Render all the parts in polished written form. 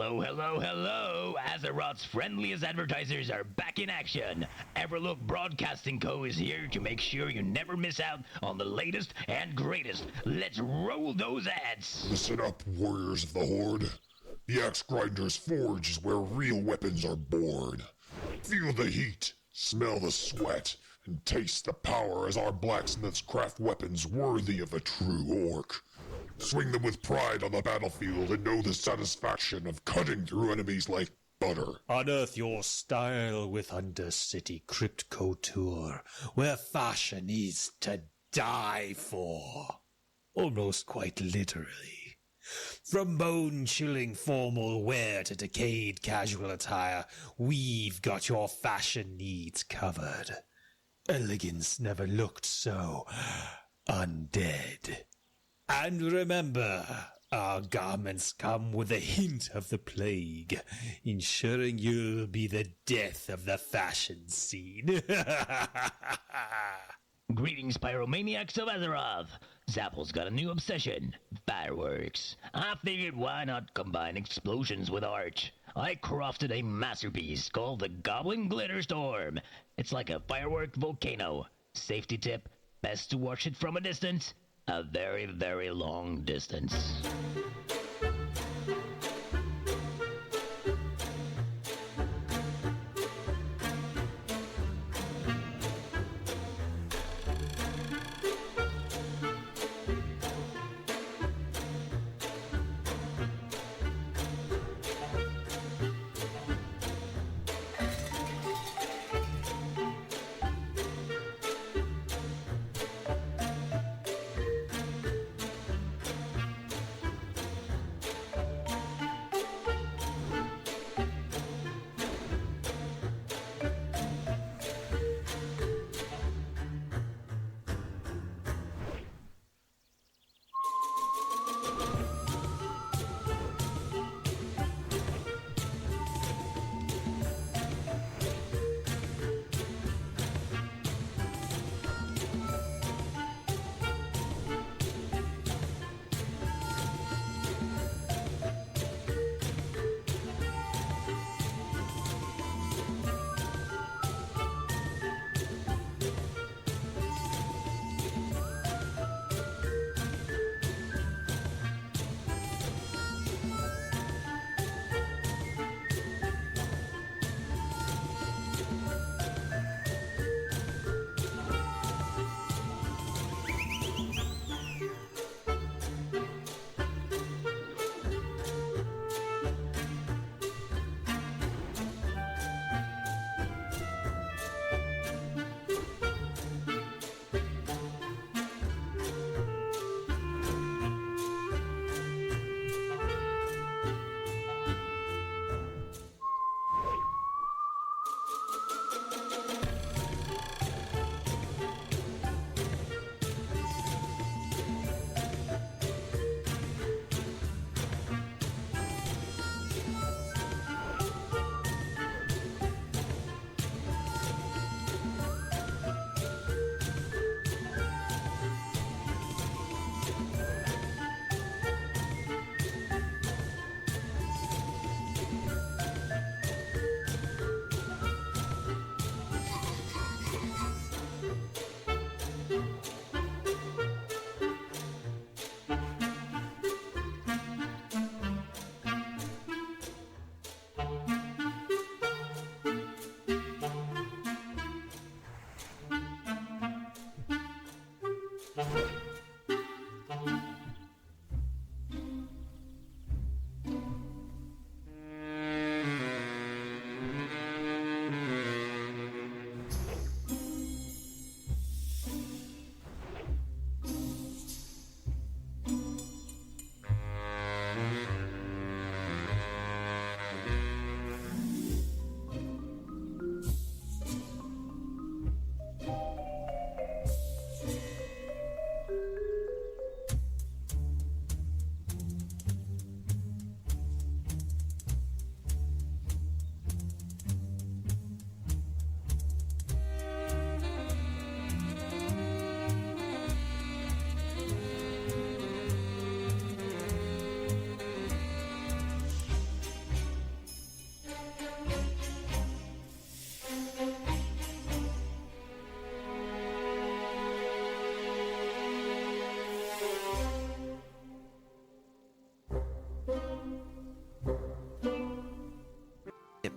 Hello, hello, hello! Azeroth's friendliest advertisers are back in action. Everlook Broadcasting Co. is here to make sure you never miss out on the latest and greatest. Let's roll those ads! Listen up, warriors of the Horde. The Axe Grinder's Forge is where real weapons are born. Feel the heat, smell the sweat, and taste the power as our blacksmiths craft weapons worthy of a true orc. Swing them with pride on the battlefield and know the satisfaction of cutting through enemies like butter. Unearth your style with Undercity Crypt Couture, where fashion is to die for. Almost quite literally. From bone-chilling formal wear to decayed casual attire, we've got your fashion needs covered. Elegance never looked so undead. And remember, our garments come with a hint of the plague, ensuring you'll be the death of the fashion scene. Greetings, pyromaniacs of Azeroth! Zapple's got a new obsession, fireworks. I figured why not combine explosions with art. I crafted a masterpiece called the Goblin Glitter Storm. It's like a firework volcano. Safety tip, best to watch it from a distance. A very, very long distance.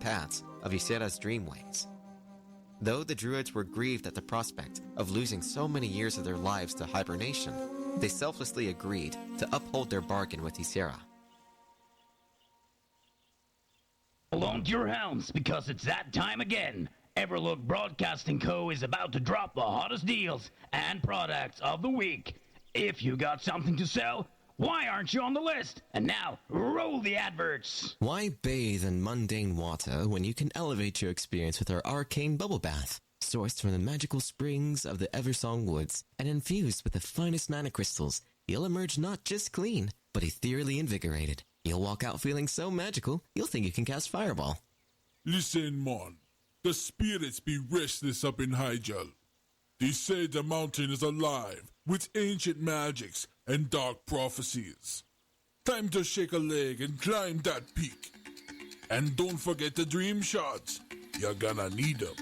paths of Ysera's dreamways. Though the druids were grieved at the prospect of losing so many years of their lives to hibernation, they selflessly agreed to uphold their bargain with Ysera. Hold on to your helms, because it's that time again. Everlook Broadcasting Co. is about to drop the hottest deals and products of the week. If you got something to sell, why aren't you on the list? And now, roll the adverts! Why bathe in mundane water when you can elevate your experience with our arcane bubble bath? Sourced from the magical springs of the Eversong Woods and infused with the finest mana crystals, you'll emerge not just clean, but ethereally invigorated. You'll walk out feeling so magical, you'll think you can cast Fireball. Listen, mon. The spirits be restless up in Hyjal. They say the mountain is alive with ancient magics and dark prophecies. Time to shake a leg and climb that peak. And don't forget the dream shots. You're gonna need them.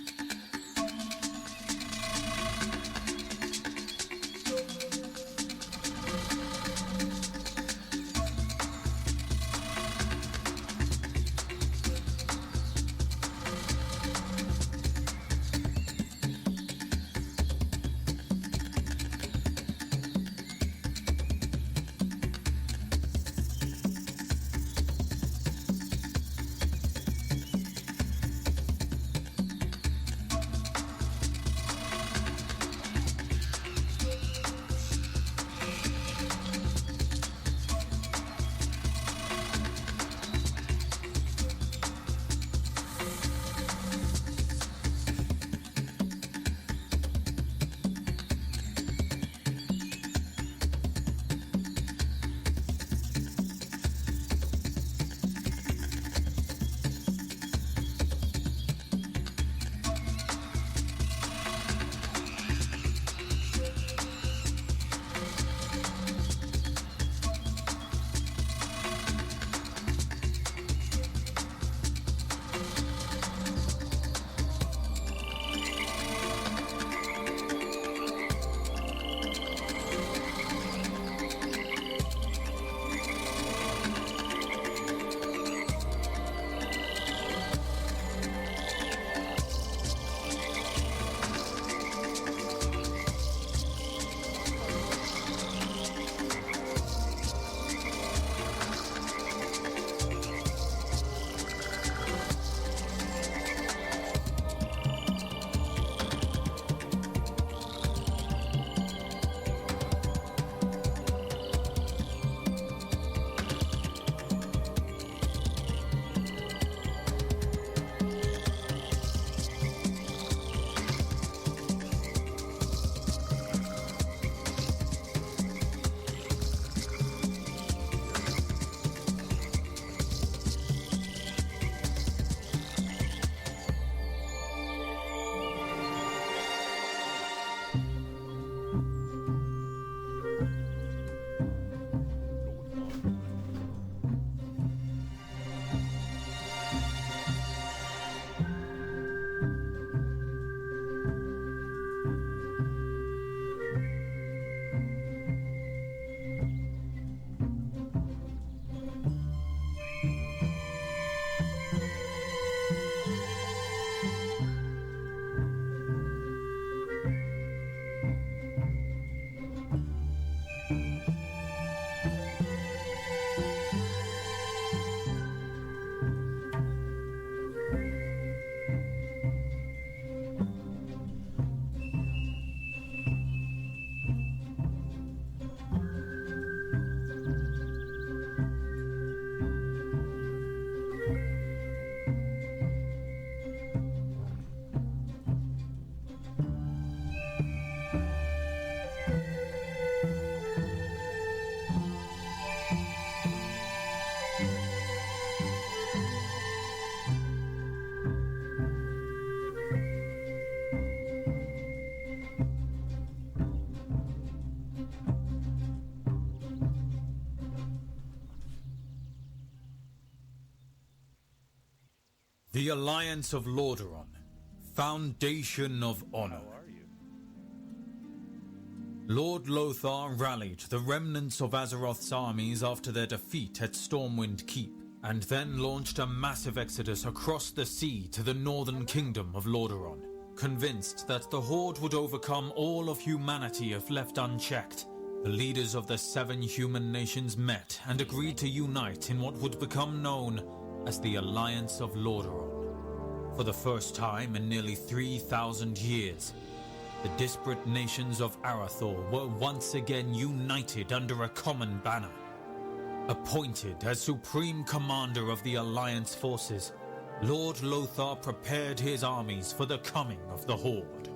The Alliance of Lordaeron, Foundation of Honor. Lord Lothar rallied the remnants of Azeroth's armies after their defeat at Stormwind Keep and then launched a massive exodus across the sea to the northern kingdom of Lordaeron, convinced that the Horde would overcome all of humanity if left unchecked. The leaders of the 7 human nations met and agreed to unite in what would become known as the Alliance of Lordaeron. For the first time in nearly 3,000 years, the disparate nations of Arathor were once again united under a common banner. Appointed as supreme commander of the Alliance forces, Lord Lothar prepared his armies for the coming of the Horde.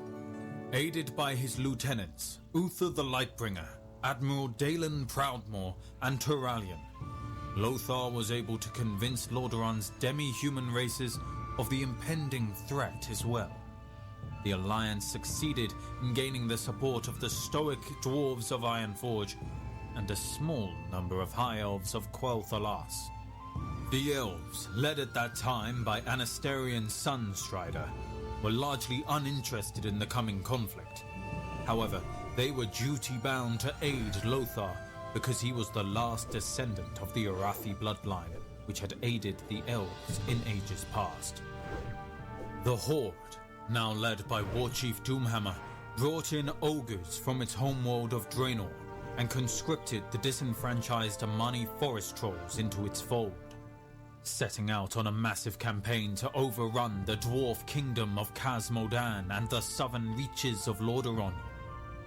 Aided by his lieutenants, Uther the Lightbringer, Admiral Dalen Proudmoore, and Turallion, Lothar was able to convince Lordaeron's demi-human races of the impending threat as well. The Alliance succeeded in gaining the support of the stoic dwarves of Ironforge and a small number of High Elves of Quel'Thalas. The elves, led at that time by Anasterian Sunstrider, were largely uninterested in the coming conflict. However, they were duty-bound to aid Lothar because he was the last descendant of the Arathi bloodline, which had aided the elves in ages past. The Horde, now led by Warchief Doomhammer, brought in ogres from its homeworld of Draenor and conscripted the disenfranchised Amani forest trolls into its fold, setting out on a massive campaign to overrun the dwarf kingdom of Khaz-Modan and the southern reaches of Lordaeron.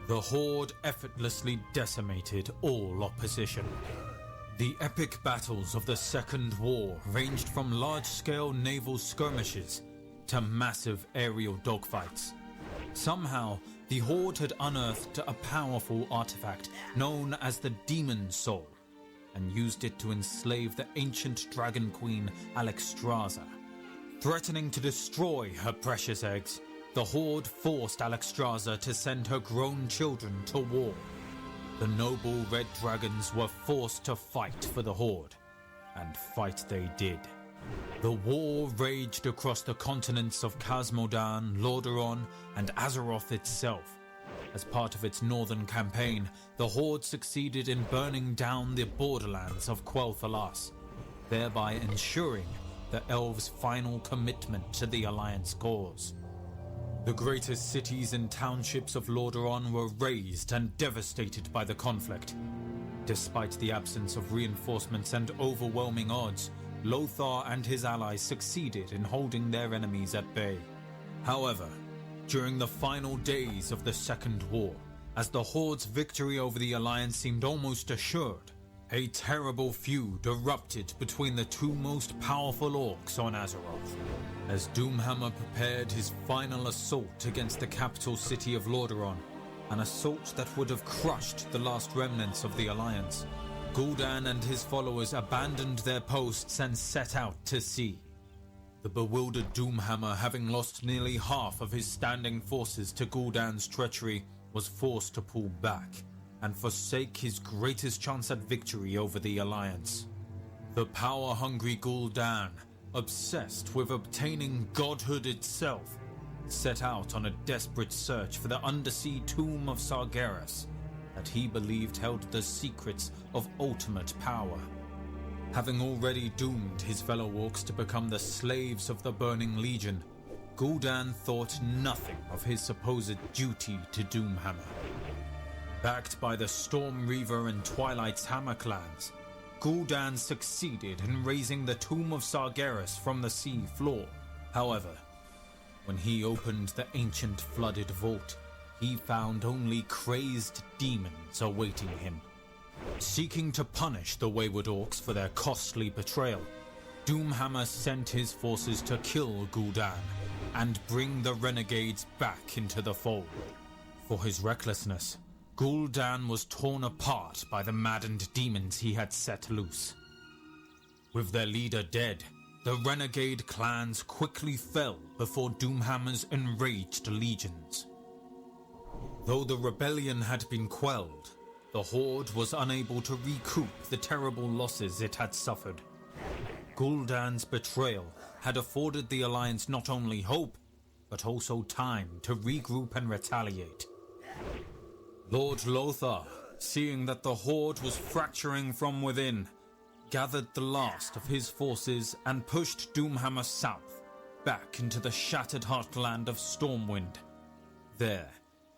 The Horde effortlessly decimated all opposition. The epic battles of the Second War ranged from large-scale naval skirmishes to massive aerial dogfights. Somehow, the Horde had unearthed a powerful artifact known as the Demon Soul and used it to enslave the ancient dragon queen Alexstrasza. Threatening to destroy her precious eggs, the Horde forced Alexstrasza to send her grown children to war. The noble red dragons were forced to fight for the Horde, and fight they did. The war raged across the continents of Khaz-Modan, Lordaeron, and Azeroth itself. As part of its northern campaign, the Horde succeeded in burning down the borderlands of Quel'Thalas, thereby ensuring the elves' final commitment to the Alliance cause. The greatest cities and townships of Lordaeron were razed and devastated by the conflict. Despite the absence of reinforcements and overwhelming odds, Lothar and his allies succeeded in holding their enemies at bay. However, during the final days of the Second War, as the Horde's victory over the Alliance seemed almost assured, a terrible feud erupted between the two most powerful orcs on Azeroth. As Doomhammer prepared his final assault against the capital city of Lordaeron, an assault that would have crushed the last remnants of the Alliance, Gul'dan and his followers abandoned their posts and set out to sea. The bewildered Doomhammer, having lost nearly half of his standing forces to Gul'dan's treachery, was forced to pull back and forsake his greatest chance at victory over the Alliance. The power-hungry Gul'dan, obsessed with obtaining godhood itself, set out on a desperate search for the undersea tomb of Sargeras that he believed held the secrets of ultimate power. Having already doomed his fellow orcs to become the slaves of the Burning Legion, Gul'dan thought nothing of his supposed duty to Doomhammer. Backed by the Storm Reaver and Twilight's Hammer clans, Gul'dan succeeded in raising the tomb of Sargeras from the sea floor. However, when he opened the ancient flooded vault, he found only crazed demons awaiting him. Seeking to punish the wayward orcs for their costly betrayal, Doomhammer sent his forces to kill Gul'dan and bring the renegades back into the fold. For his recklessness, Gul'dan was torn apart by the maddened demons he had set loose. With their leader dead, the renegade clans quickly fell before Doomhammer's enraged legions. Though the rebellion had been quelled, the Horde was unable to recoup the terrible losses it had suffered. Gul'dan's betrayal had afforded the Alliance not only hope, but also time to regroup and retaliate. Lord Lothar, seeing that the Horde was fracturing from within, gathered the last of his forces and pushed Doomhammer south, back into the shattered heartland of Stormwind. There,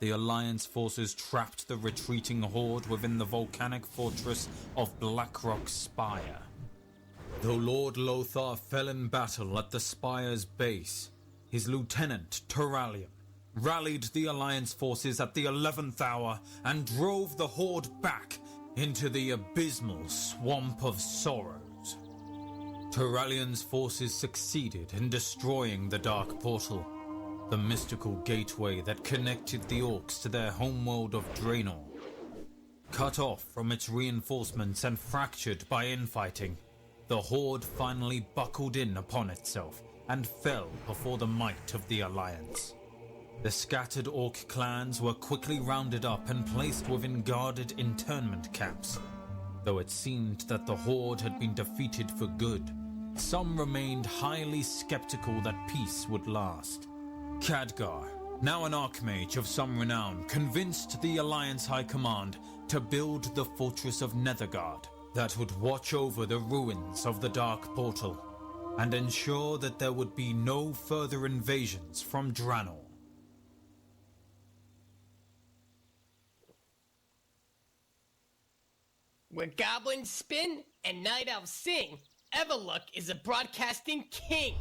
the Alliance forces trapped the retreating horde within the volcanic fortress of Blackrock Spire. Though Lord Lothar fell in battle at the spire's base, his lieutenant, Turalion, rallied the Alliance forces at the 11th hour and drove the horde back into the abysmal Swamp of Sorrows. Turalion's forces succeeded in destroying the Dark Portal, the mystical gateway that connected the Orcs to their homeworld of Draenor. Cut off from its reinforcements and fractured by infighting, the Horde finally buckled in upon itself and fell before the might of the Alliance. The scattered Orc clans were quickly rounded up and placed within guarded internment camps. Though it seemed that the Horde had been defeated for good, some remained highly skeptical that peace would last. Khadgar, now an Archmage of some renown, convinced the Alliance High Command to build the Fortress of Nethergard that would watch over the ruins of the Dark Portal and ensure that there would be no further invasions from Draenor. Where goblins spin and night elves sing, Everlook is a broadcasting king.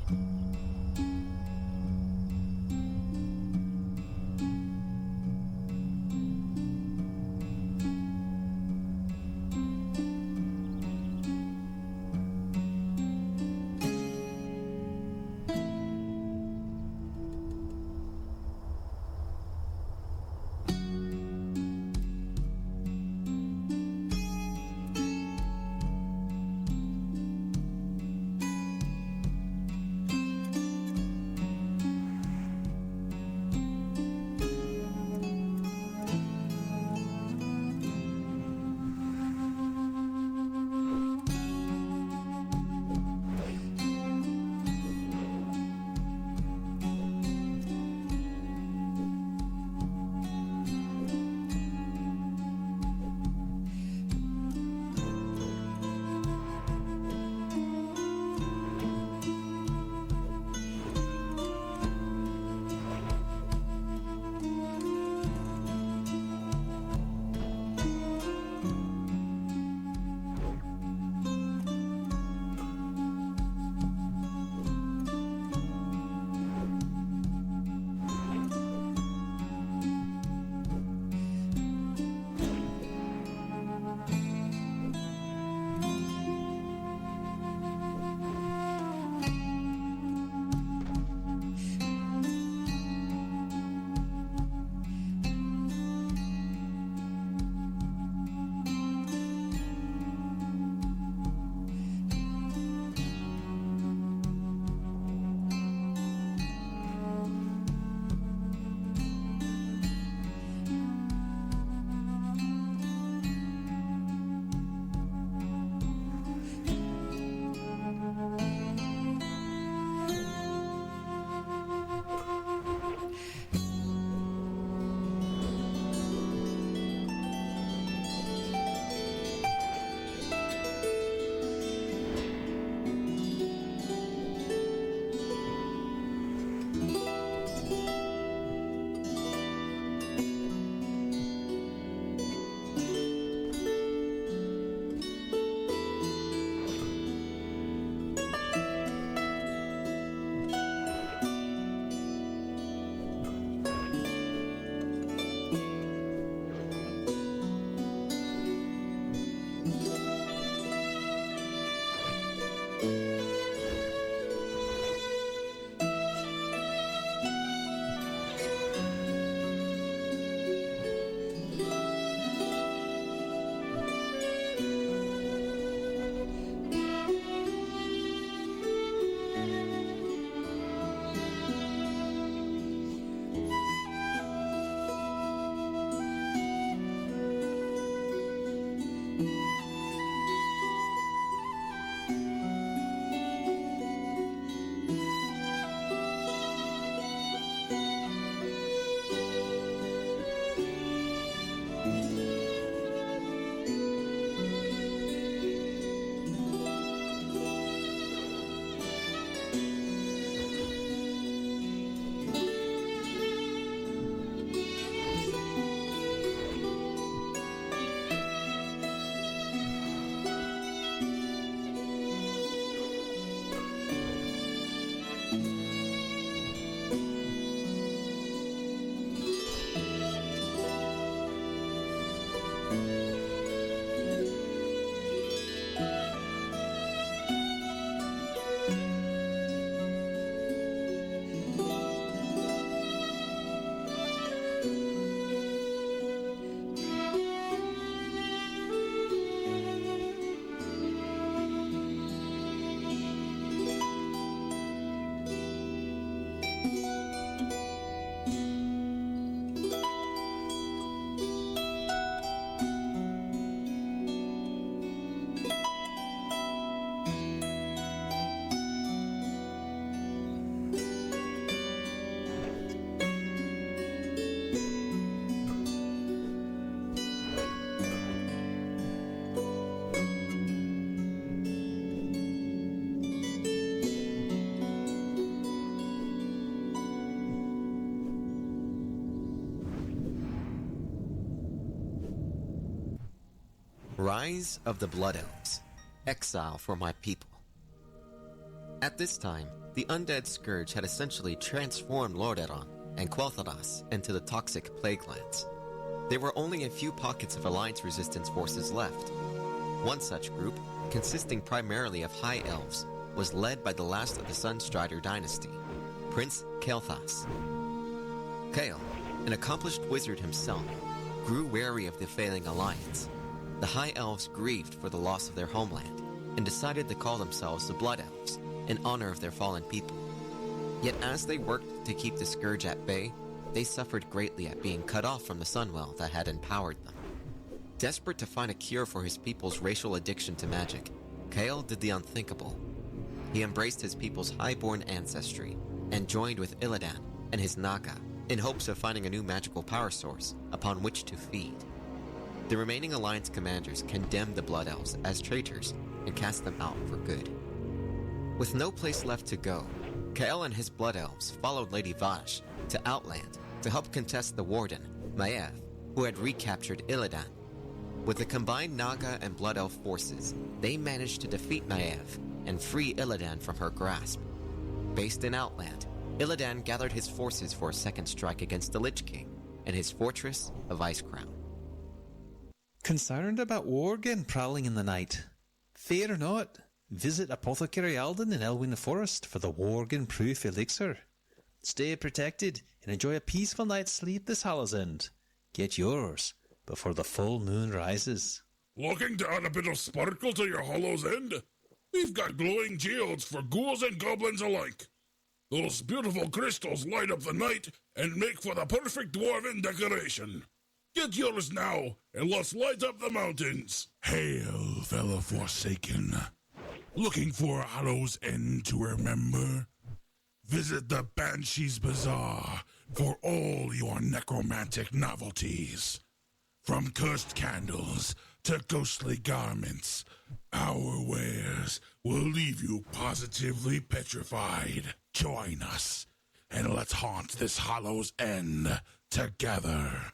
Rise of the Blood Elves. Exile for my people. At this time, the undead scourge had essentially transformed Lordaeron and Quel'Thalas into the toxic Plague Lands. There were only a few pockets of Alliance resistance forces left. One such group, consisting primarily of High Elves, was led by the last of the Sunstrider dynasty, Prince Kael'thas. Kael, an accomplished wizard himself, grew wary of the failing alliance. The High Elves grieved for the loss of their homeland and decided to call themselves the Blood Elves in honor of their fallen people. Yet as they worked to keep the scourge at bay, they suffered greatly at being cut off from the Sunwell that had empowered them. Desperate to find a cure for his people's racial addiction to magic, Kael did the unthinkable. He embraced his people's highborn ancestry and joined with Illidan and his Naga in hopes of finding a new magical power source upon which to feed. The remaining Alliance commanders condemned the Blood Elves as traitors and cast them out for good. With no place left to go, Kael and his Blood Elves followed Lady Vashj to Outland to help contest the Warden, Maiev, who had recaptured Illidan. With the combined Naga and Blood Elf forces, they managed to defeat Maiev and free Illidan from her grasp. Based in Outland, Illidan gathered his forces for a second strike against the Lich King and his fortress of Icecrown. Concerned about Worgen prowling in the night? Fear not. Visit Apothecary Alden in Elwyn Forest for the Worgen-proof elixir. Stay protected and enjoy a peaceful night's sleep this Hallow's End. Get yours before the full moon rises. Looking to add a bit of sparkle to your Hollow's End? We've got glowing geodes for ghouls and goblins alike. Those beautiful crystals light up the night and make for the perfect dwarven decoration. Get yours now, and let's light up the mountains. Hail, fellow Forsaken. Looking for a Hallow's End to remember? Visit the Banshee's Bazaar for all your necromantic novelties. From cursed candles to ghostly garments, our wares will leave you positively petrified. Join us, and let's haunt this Hallow's End together.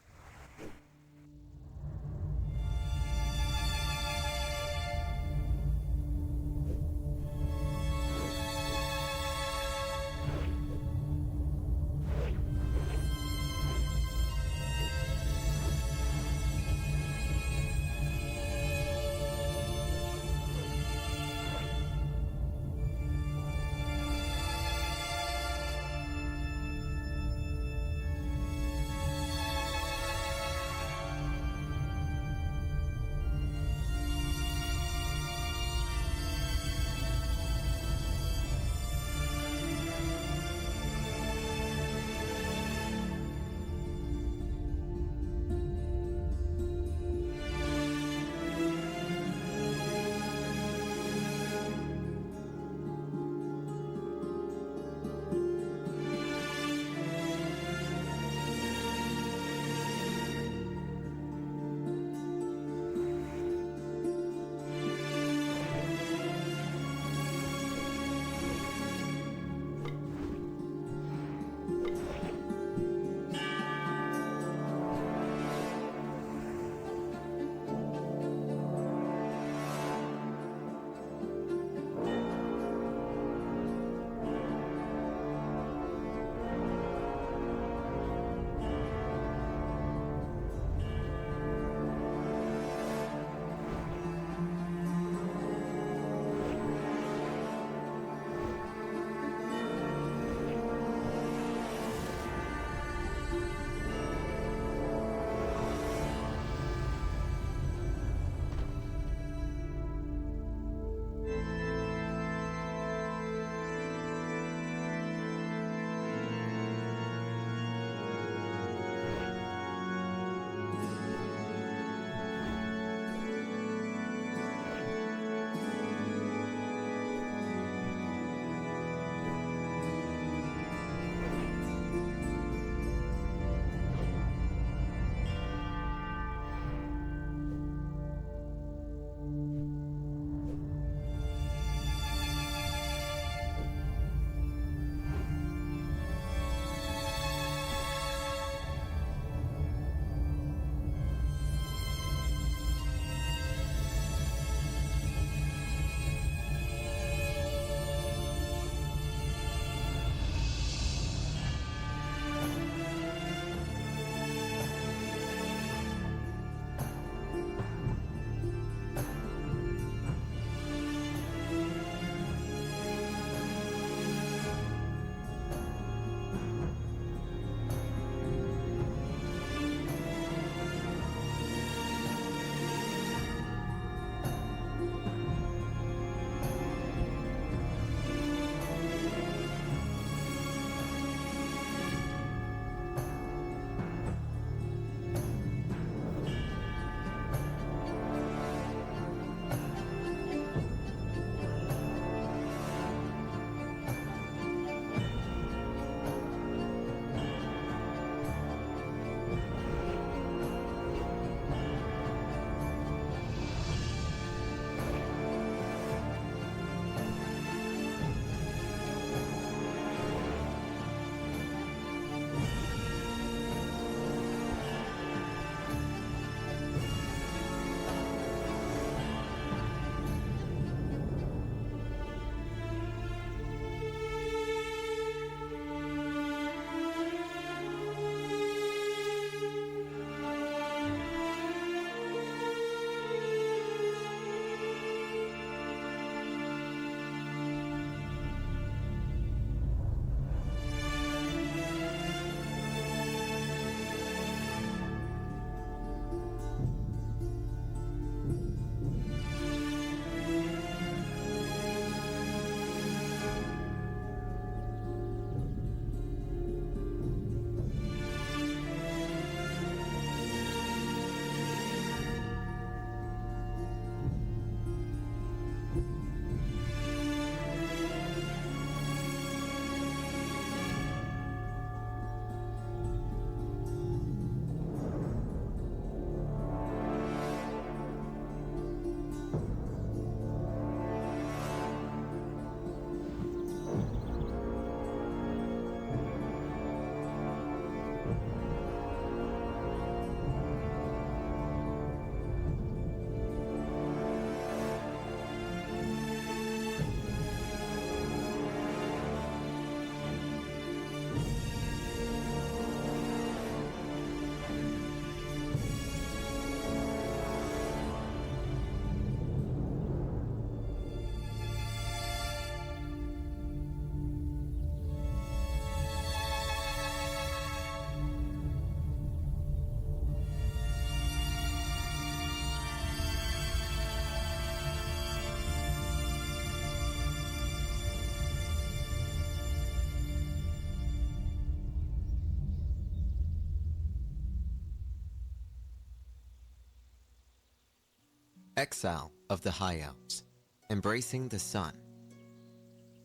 Exile of the High Elves, embracing the sun.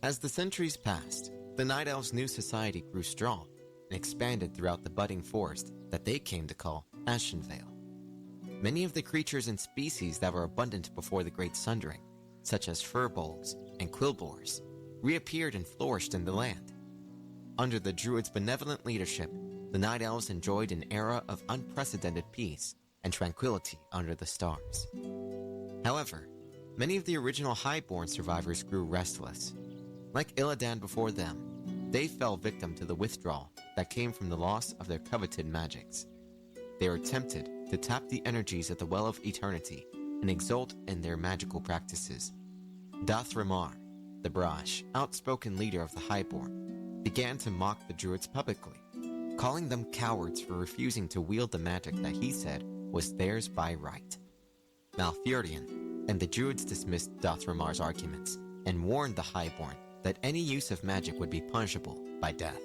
As the centuries passed, the Night Elves' new society grew strong and expanded throughout the budding forest that they came to call Ashenvale. Many of the creatures and species that were abundant before the Great Sundering, such as furbolgs and quillboars, reappeared and flourished in the land. Under the Druids' benevolent leadership, the Night Elves enjoyed an era of unprecedented peace and tranquility under the stars. However, many of the original Highborn survivors grew restless. Like Illidan before them, they fell victim to the withdrawal that came from the loss of their coveted magics. They were tempted to tap the energies of the Well of Eternity and exult in their magical practices. Dathramar, the brash, outspoken leader of the Highborn, began to mock the Druids publicly, calling them cowards for refusing to wield the magic that he said was theirs by right. Malfurion and the Druids dismissed Dathramar's arguments and warned the Highborn that any use of magic would be punishable by death.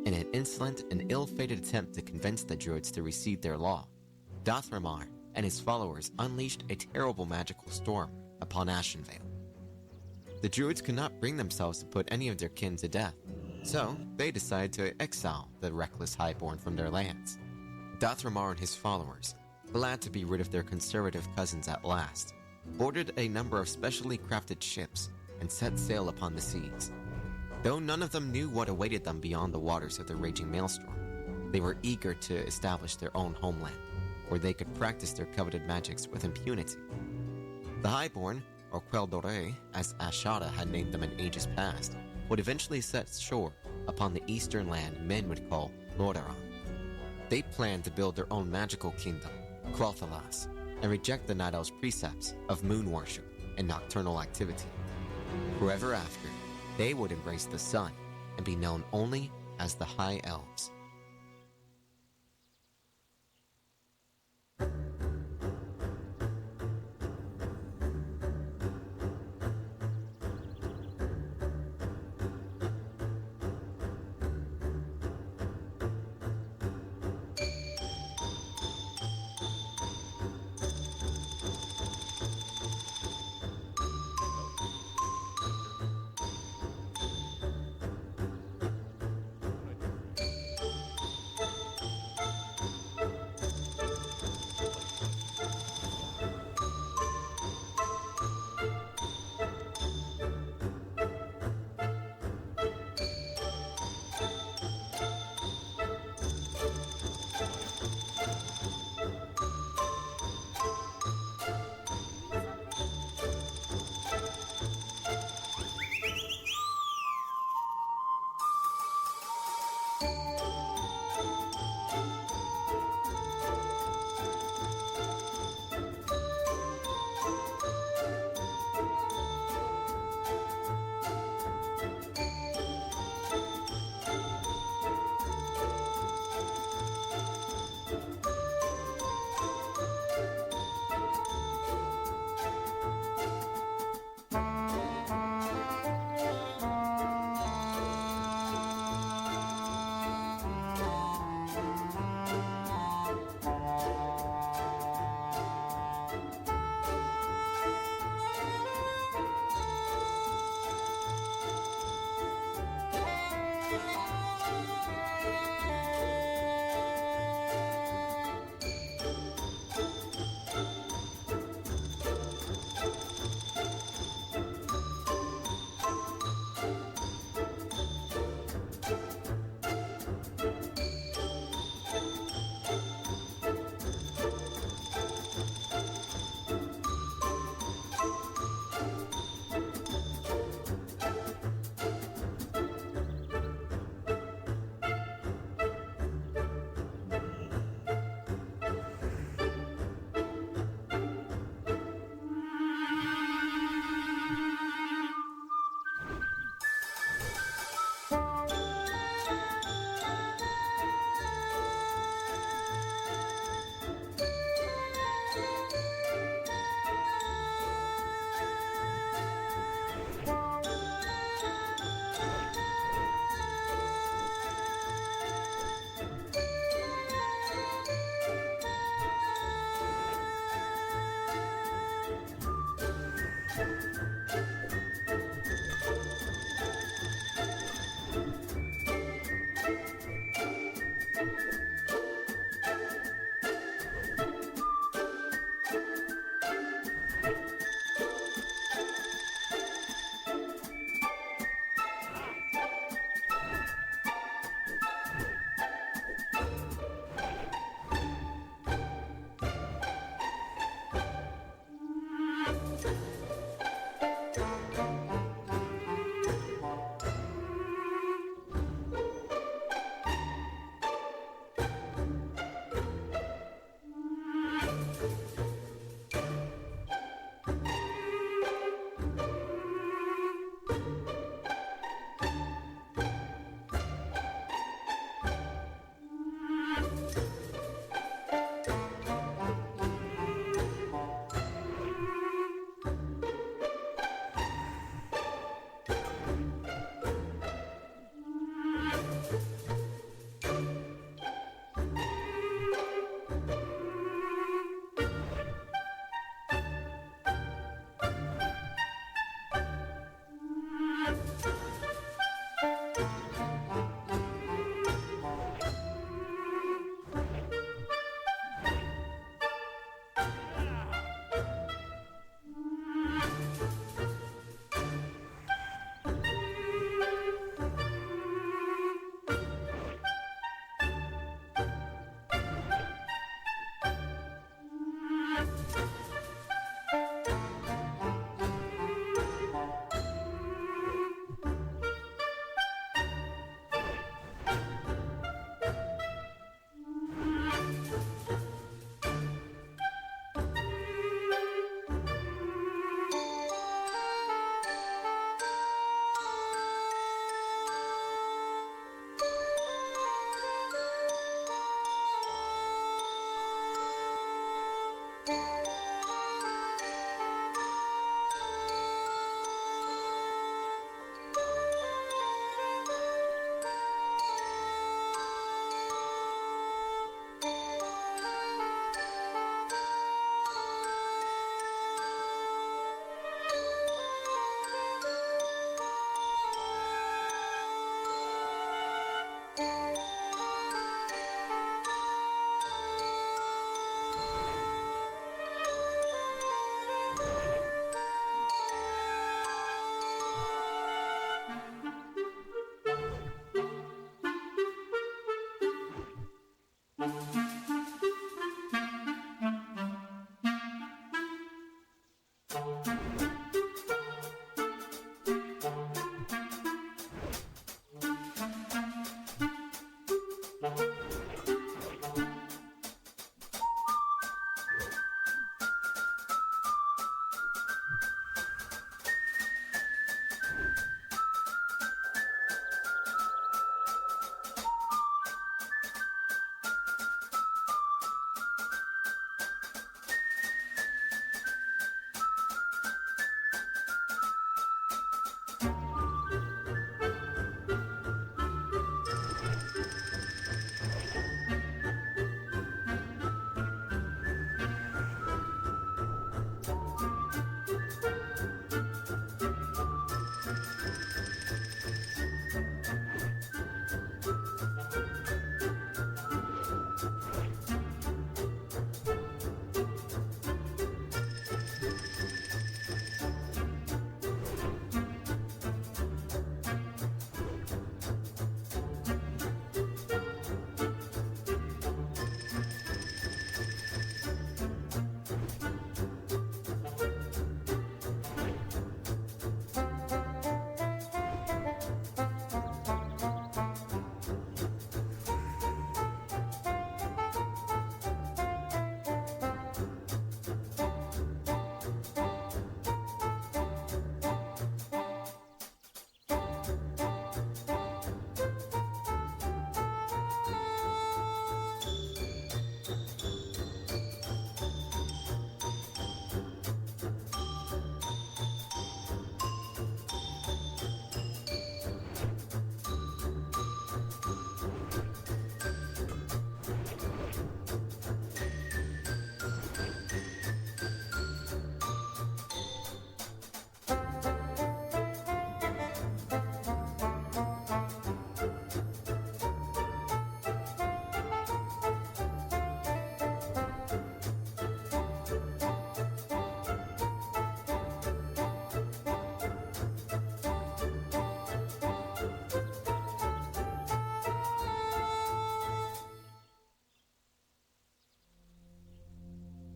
In an insolent and ill-fated attempt to convince the Druids to recede their law, Dathramar and his followers unleashed a terrible magical storm upon Ashenvale. The Druids could not bring themselves to put any of their kin to death, so they decided to exile the reckless Highborn from their lands. Dathramar and his followers, glad to be rid of their conservative cousins at last, boarded a number of specially crafted ships and set sail upon the seas. Though none of them knew what awaited them beyond the waters of the raging maelstrom, they were eager to establish their own homeland, where they could practice their coveted magics with impunity. The Highborn, or Queldore, as Ashada had named them in ages past, would eventually set shore upon the eastern land men would call Lordaeron. They planned to build their own magical kingdom, Quel'Thalas, and reject the Night Elves' precepts of moon worship and nocturnal activity. Forever after, they would embrace the sun and be known only as the High Elves.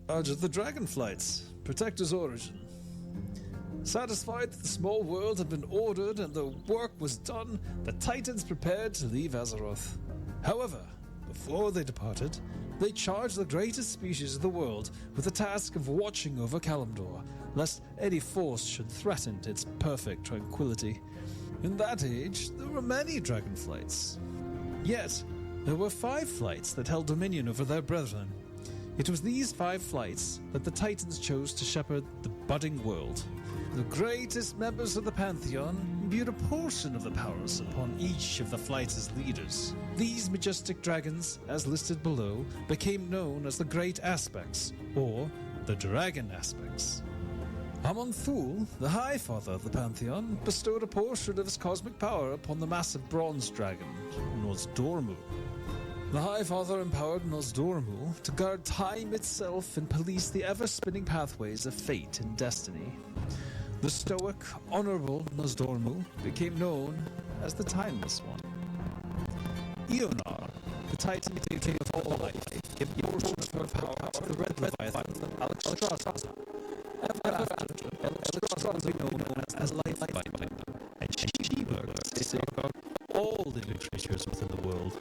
charge of the Dragonflights, Protector's origin. Satisfied that the small world had been ordered and the work was done, the Titans prepared to leave Azeroth. However, before they departed, they charged the greatest species of the world with the task of watching over Kalimdor, lest any force should threaten its perfect tranquility. In that age, there were many Dragonflights. Yet, there were 5 flights that held dominion over their brethren. It was these 5 flights that the Titans chose to shepherd the budding world. The greatest members of the Pantheon imbued a portion of the powers upon each of the flights' leaders. These majestic dragons, as listed below, became known as the Great Aspects, or the Dragon Aspects. Amon'Thul, the High Father of the Pantheon, bestowed a portion of his cosmic power upon the massive bronze dragon, Nozdormu. The High Father empowered Nozdormu to guard time itself and police the ever-spinning pathways of fate and destiny. The stoic, honorable Nozdormu became known as the Timeless One. Ionar, the Titan king of all life, gave portions of her power to the Red Leviathan, Alexstrasza. Ever after, Alexstrasza was known as Life-Binding, and she worked to safeguard all living creatures within the world.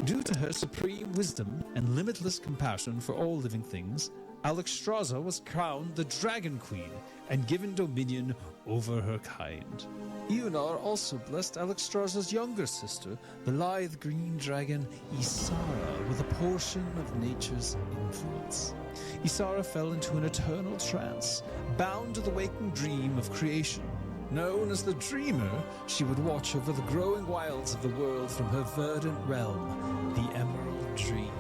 Due to her supreme wisdom and limitless compassion for all living things, Alexstrasza was crowned the Dragon Queen and given dominion over her kind. Ionar also blessed Alexstrasza's younger sister, the lithe green dragon Ysara, with a portion of nature's influence. Ysara fell into an eternal trance, bound to the waking dream of creation. Known as the Dreamer, she would watch over the growing wilds of the world from her verdant realm, the Emerald Dream.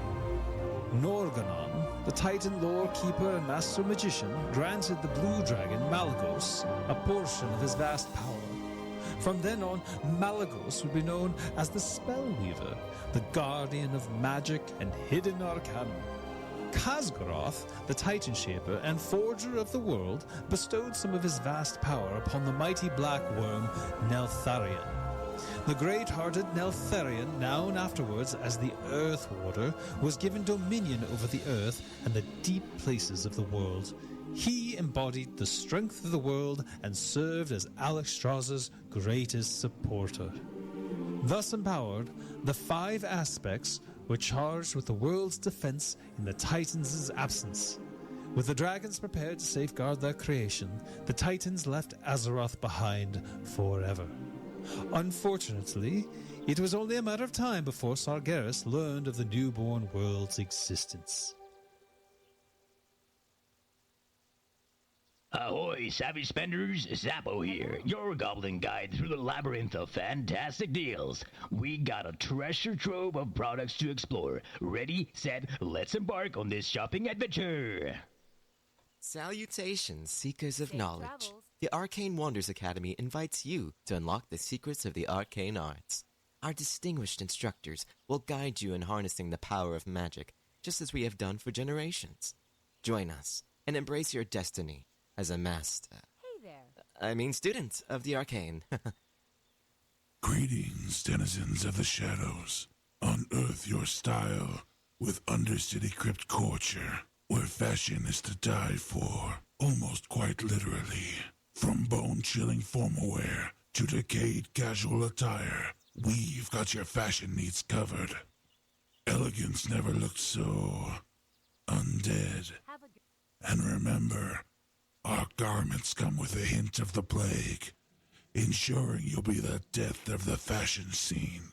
Norgannon, the Titan lore keeper and master magician, granted the blue dragon Malygos a portion of his vast power. From then on, Malygos would be known as the Spellweaver, the guardian of magic and hidden arcana. Khazgoroth, the Titan Shaper and Forger of the World, bestowed some of his vast power upon the mighty black worm Neltharion. The great-hearted Neltharion, known afterwards as the Earth Warder, was given dominion over the earth and the deep places of the world. He embodied the strength of the world and served as Alexstrasza's greatest supporter. Thus empowered, the 5 aspects were charged with the world's defense in the Titans' absence. With the dragons prepared to safeguard their creation, the Titans left Azeroth behind forever. Unfortunately, it was only a matter of time before Sargeras learned of the newborn world's existence. Ahoy, savvy spenders! Zappo here, your goblin guide through the labyrinth of fantastic deals. We got a treasure trove of products to explore. Ready, set, let's embark on this shopping adventure! Salutations, seekers of knowledge. The Arcane Wonders Academy invites you to unlock the secrets of the arcane arts. Our distinguished instructors will guide you in harnessing the power of magic, just as we have done for generations. Join us and embrace your destiny as a master. Student of the arcane. Greetings, denizens of the shadows. Unearth your style with Undercity Crypt Culture, where fashion is to die for, almost quite literally. From bone-chilling formal wear to decayed casual attire, we've got your fashion needs covered. Elegance never looked so undead. And remember, our garments come with a hint of the plague, ensuring you'll be the death of the fashion scene.